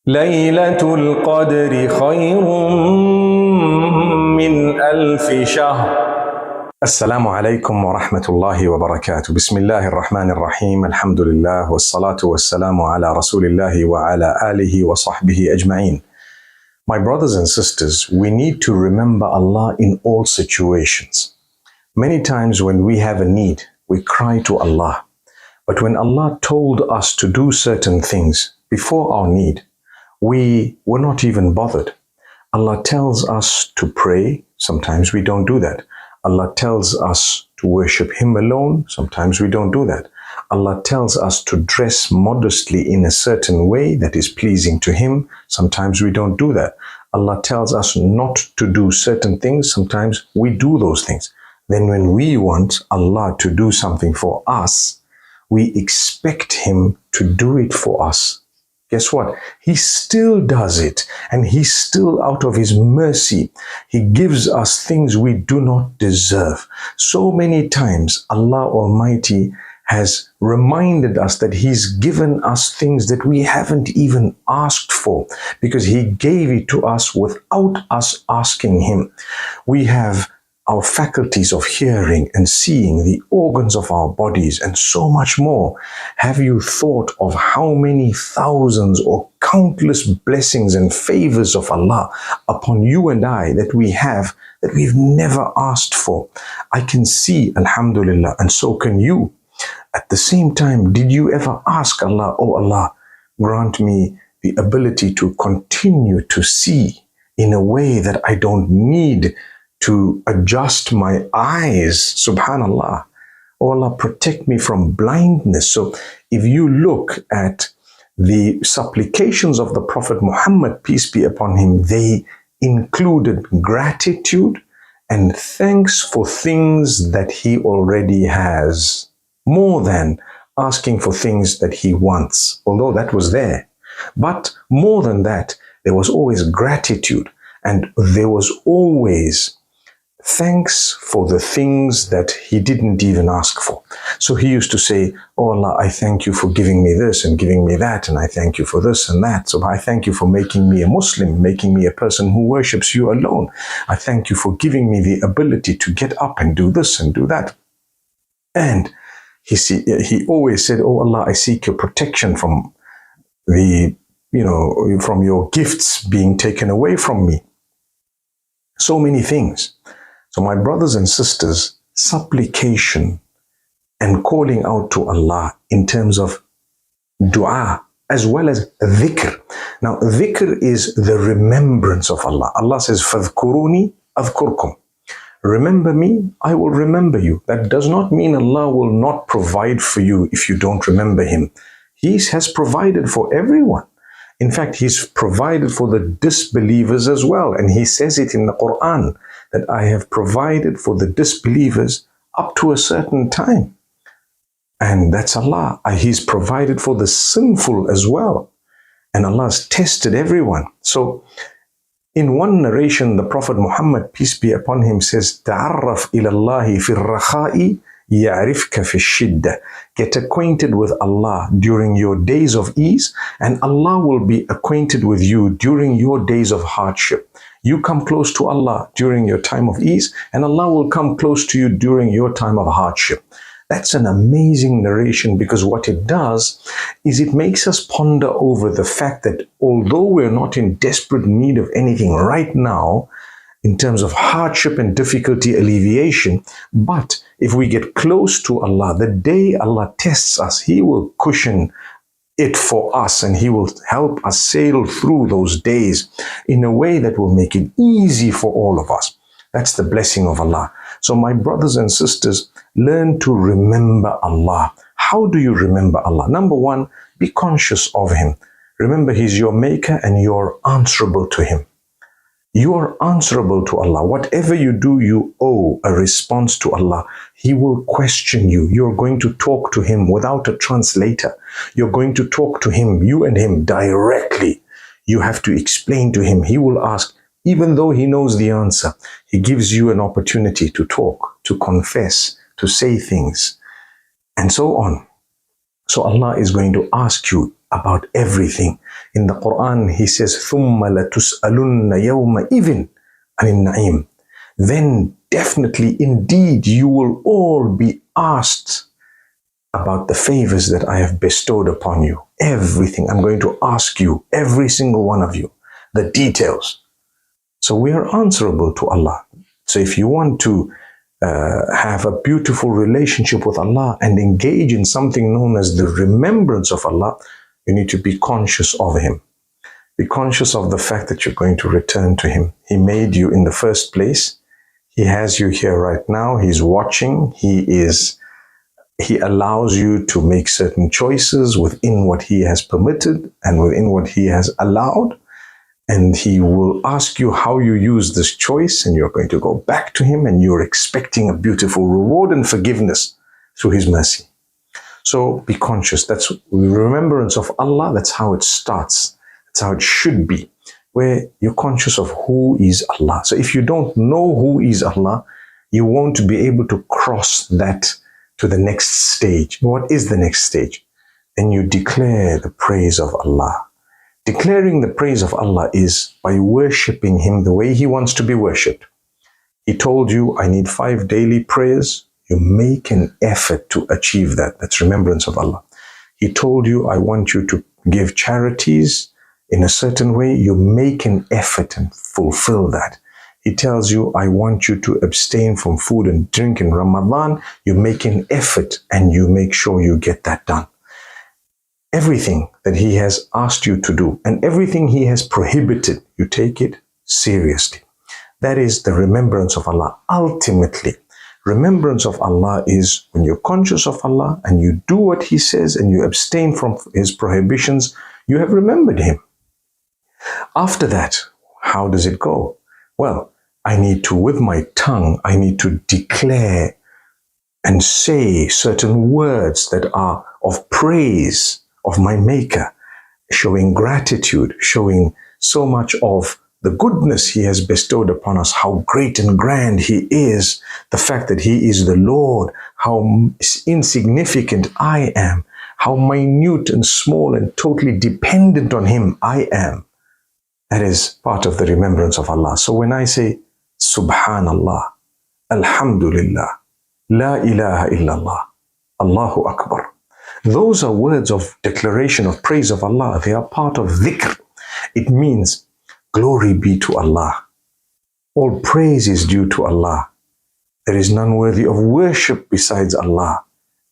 ليلة القدر خير من ألف شهر. السلام عليكم ورحمة الله وبركاته. بسم الله الرحمن الرحيم. الحمد لله والصلاة والسلام على رسول الله وعلى آله وصحبه أجمعين. My brothers and sisters, we need to remember Allah in all situations. Many times when we have a need, we cry to Allah. But when Allah told us to do certain things before our need, we were not even bothered. Allah tells us to pray. Sometimes we don't do that. Allah tells us to worship Him alone. Sometimes we don't do that. Allah tells us to dress modestly in a certain way that is pleasing to Him. Sometimes we don't do that. Allah tells us not to do certain things. Sometimes we do those things. Then when we want Allah to do something for us, we expect Him to do it for us. Guess what? He still does it, and He's still out of His mercy. He gives us things we do not deserve. So many times Allah Almighty has reminded us that He's given us things that we haven't even asked for, because He gave it to us without us asking Him. We have our faculties of hearing and seeing, the organs of our bodies, and so much more. Have you thought of how many thousands or countless blessings and favors of Allah upon you and I that we have that we've never asked for? I can see, alhamdulillah, and so can you. At the same time, did you ever ask Allah, "Oh Allah, grant me the ability to continue to see in a way that I don't need to adjust my eyes, subhanallah. Oh Allah, protect me from blindness." So if you look at the supplications of the Prophet Muhammad, peace be upon him, they included gratitude and thanks for things that he already has, more than asking for things that he wants, although that was there. But more than that, there was always gratitude, and there was always thanks for the things that he didn't even ask for. So he used to say, "Oh Allah, I thank you for giving me this and giving me that, and I thank you for this and that. So I thank you for making me a Muslim, making me a person who worships you alone. I thank you for giving me the ability to get up and do this and do that." And he always said, "Oh Allah, I seek your protection from from your gifts being taken away from me." So many things. So my brothers and sisters, supplication and calling out to Allah in terms of dua as well as dhikr. Now, dhikr is the remembrance of Allah. Allah says, "Fadhkuruni adhkurkum." Remember me, I will remember you. That does not mean Allah will not provide for you if you don't remember Him. He has provided for everyone. In fact, He's provided for the disbelievers as well. And He says it in the Quran, that I have provided for the disbelievers up to a certain time. And that's Allah. He's provided for the sinful as well. And Allah has tested everyone. So in one narration, the Prophet Muhammad, peace be upon him, says, "Ta'arraf ilallahi fi rakha'i ya'rifka fi shidda." Get acquainted with Allah during your days of ease, and Allah will be acquainted with you during your days of hardship. You come close to Allah during your time of ease, and Allah will come close to you during your time of hardship. That's an amazing narration, because what it does is it makes us ponder over the fact that although we're not in desperate need of anything right now, in terms of hardship and difficulty alleviation, but if we get close to Allah, the day Allah tests us, He will cushion it for us, and He will help us sail through those days in a way that will make it easy for all of us. That's the blessing of Allah. So my brothers and sisters, learn to remember Allah. How do you remember Allah? Number one, be conscious of Him. Remember, He's your maker and you're answerable to Him. You are answerable to Allah. Whatever you do, you owe a response to Allah. He will question you. You're going to talk to Him without a translator. You're going to talk to Him, you and Him, directly. You have to explain to Him. He will ask, even though He knows the answer. He gives you an opportunity to talk, to confess, to say things, and so on. So Allah is going to ask you about everything. In the Quran, he says, ثُمَّ لَتُسْأَلُنَّ يَوْمَئِذٍ عَنِ النَّعِيمِ. Then definitely, indeed, you will all be asked about the favors that I have bestowed upon you. Everything. I'm going to ask you, every single one of you, the details. So we are answerable to Allah. So if you want to have a beautiful relationship with Allah and engage in something known as the remembrance of Allah, you need to be conscious of Him. Be conscious of the fact that you're going to return to Him. He made you in the first place. He has you here right now. He's watching. He allows you to make certain choices within what He has permitted and within what He has allowed. And He will ask you how you use this choice, and you're going to go back to Him, and you're expecting a beautiful reward and forgiveness through His mercy. So be conscious. That's the remembrance of Allah. That's how it starts. That's how it should be, where you're conscious of who is Allah. So if you don't know who is Allah, you won't be able to cross that to the next stage. What is the next stage? Then you declare the praise of Allah. Declaring the praise of Allah is by worshipping Him the way He wants to be worshipped. He told you, I need 5 daily prayers. You make an effort to achieve that. That's remembrance of Allah. He told you, I want you to give charities in a certain way. You make an effort and fulfill that. He tells you, I want you to abstain from food and drink in Ramadan. You make an effort and you make sure you get that done. Everything that He has asked you to do and everything He has prohibited, you take it seriously. That is the remembrance of Allah. Ultimately, remembrance of Allah is when you're conscious of Allah and you do what He says and you abstain from His prohibitions, you have remembered Him. After that, how does it go? Well, I need to, with my tongue, I need to declare and say certain words that are of praise of my Maker, showing gratitude, showing so much of the goodness He has bestowed upon us, how great and grand He is, the fact that He is the Lord, how insignificant I am, how minute and small and totally dependent on Him I am. That is part of the remembrance of Allah. So when I say, Subhanallah, Alhamdulillah, La ilaha illallah, Allahu Akbar, those are words of declaration of praise of Allah. They are part of dhikr. It means glory be to Allah. All praise is due to Allah. There is none worthy of worship besides Allah.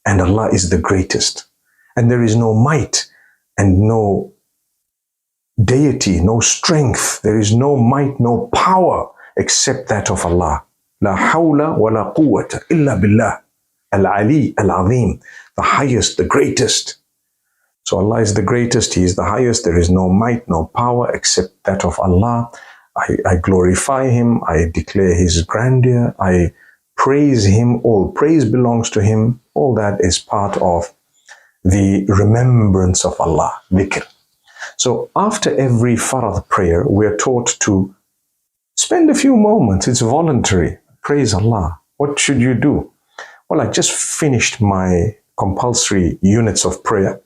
And Allah is the greatest. And there is no might and no deity, no strength. There is no might, no power except that of Allah. La hawla wa la quwwata illa billah. Al-Ali, Al-Azim, the highest, the greatest. So Allah is the greatest, He is the highest. There is no might, no power except that of Allah. I glorify Him, I declare His grandeur, I praise Him, all praise belongs to Him. All that is part of the remembrance of Allah, dhikr. So after every farad prayer, we are taught to spend a few moments. It's voluntary. Praise Allah. What should you do? Well, I just finished my compulsory units of prayer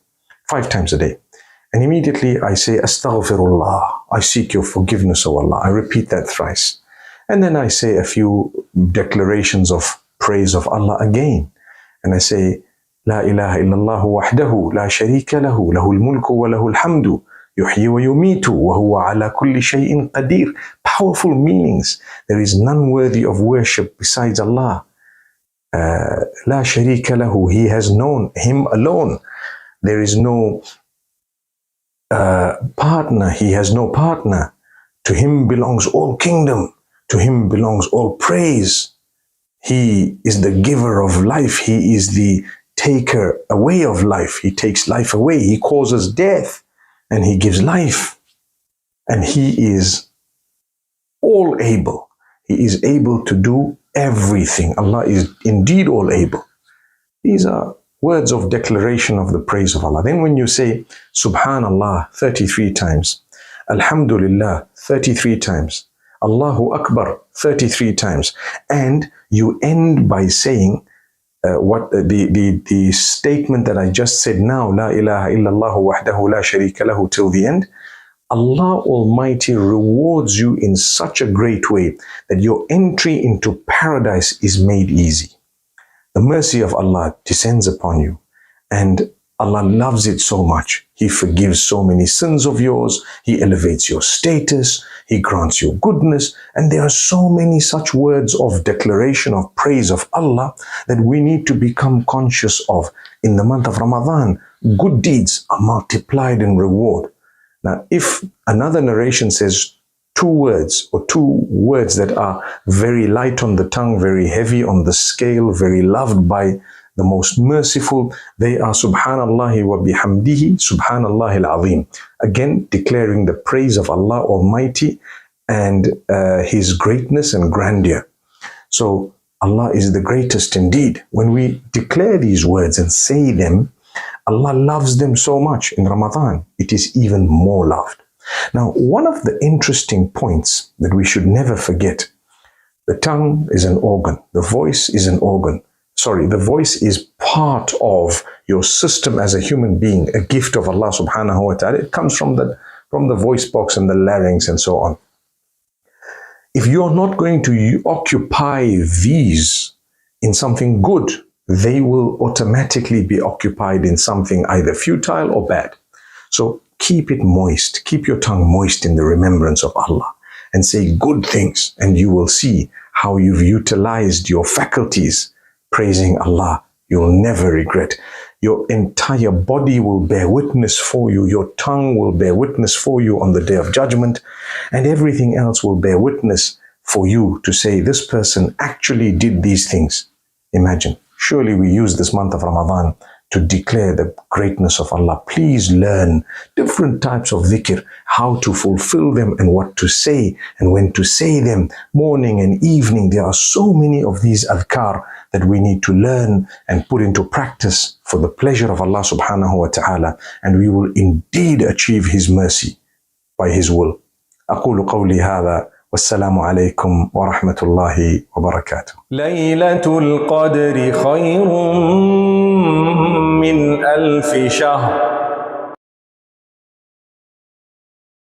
5 times a day. And immediately I say, Astaghfirullah. I seek your forgiveness, O Allah. I repeat that thrice. And then I say a few declarations of praise of Allah again. And I say, La ilaha illallah wahdahu, la sharika lahu, lahul mulku wa lahul hamdu, yuhyi wa yumitu, wa huwa ala kulli shay'in qadir. Powerful meanings. There is none worthy of worship besides Allah. La sharika lahu, He has known Him alone. There is no partner. He has no partner. To Him belongs all kingdom. To Him belongs all praise. He is the giver of life. He is the taker away of life. He takes life away. He causes death and He gives life. And He is all able. He is able to do everything. Allah is indeed all able. These are words of declaration of the praise of Allah. Then when you say Subhanallah 33 times, Alhamdulillah 33 times, Allahu Akbar 33 times, and you end by saying the statement that I just said now, La ilaha illallah wahdahu la sharika lahu, till the end, Allah Almighty rewards you in such a great way that your entry into paradise is made easy. The mercy of Allah descends upon you, and Allah loves it so much. He forgives so many sins of yours. He elevates your status. He grants you goodness. And there are so many such words of declaration of praise of Allah that we need to become conscious of. In the month of Ramadan, good deeds are multiplied in reward. Now, if another narration says two words that are very light on the tongue, very heavy on the scale, very loved by the most merciful, they are Subhanallah wa bihamdihi, Subhanallah al-Azim. Again, declaring the praise of Allah Almighty and His greatness and grandeur. So Allah is the greatest indeed. When we declare these words and say them, Allah loves them so much. In Ramadan, it is even more loved. Now, one of the interesting points that we should never forget, the tongue is an organ, the voice is an organ. The voice is part of your system as a human being, a gift of Allah subhanahu wa ta'ala. It comes from the voice box and the larynx and so on. If you're not going to occupy these in something good, they will automatically be occupied in something either futile or bad. So keep it moist. Keep your tongue moist in the remembrance of Allah and say good things, and you will see how you've utilized your faculties praising Allah. You'll never regret. Your entire body will bear witness for you. Your tongue will bear witness for you on the Day of Judgment, and everything else will bear witness for you to say, this person actually did these things. Imagine. Surely we use this month of Ramadan to declare the greatness of Allah. Please learn different types of dhikr, how to fulfill them and what to say and when to say them, morning and evening. There are so many of these adhkar that we need to learn and put into practice for the pleasure of Allah subhanahu wa ta'ala, and we will indeed achieve His mercy by His will. أقول قولي هذا والسلام عليكم ورحمة الله وبركاته. ليلة القدر خير من 1000 شهر